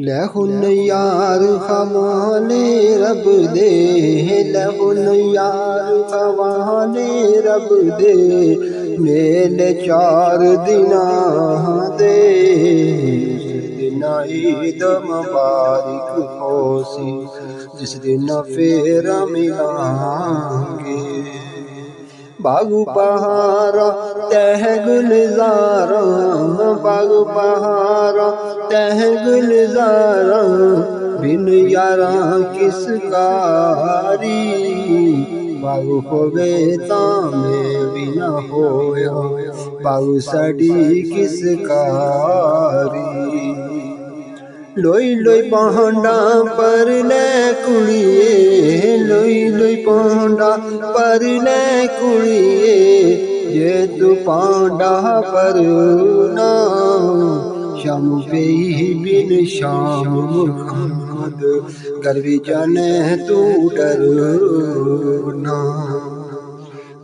ਲੈ ਹੁਣ ਯਾਰ ਹਵਾਲੇ ਰੱਬ ਦੇ, ਲੈ ਹੁਣ ਯਾਰ ਹਵਾਲੇ ਰੱਬ ਦੇ, ਮੇਲੇ 4 ਦਿਨਾਂ ਦੇ। ਜਿਸ ਦਿਨ ਈਦ ਮੁਬਾਰਕ ਹੋਸੀ, ਜਿਸ ਦਿਨ ਫੇਰ ਮਿਲਾਂਗੇ। बागु बहारा तह गुलजारा, बागु बहारा तह गुलजारा, बिन यारा किस कारी। बागु होवे तां मैं बिना होया, बागु साडी किस कारी। लोई लोई पहाड़ा पर ले कुड़िए, लोई लोई पहाड़ा पर ले कुड़िए, ये तू पांडा पर ना। शाम पे बिन शाम मुहम्मद कर भी जाने तू डरना।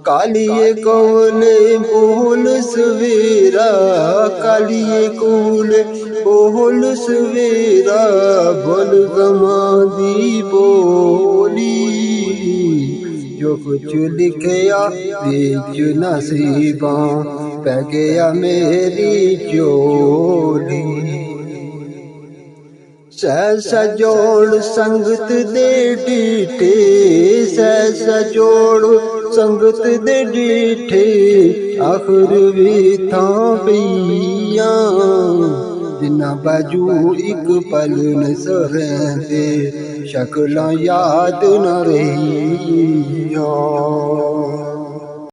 कालिए कौले बोल सवेरा, कालिए कौले बोल सवेरा, बोल गमा दी बोली। जो कुछ लिखया बीच नसीबा, पै गया मेरी झोली। सैसा जोड़ संगत दे डीठे, सैसा जोड़ संगत दे डीठे, आखिर भी था पिया। जिन्ना बाजू एक पल न सरेंदे, शक्लां याद न रहिया।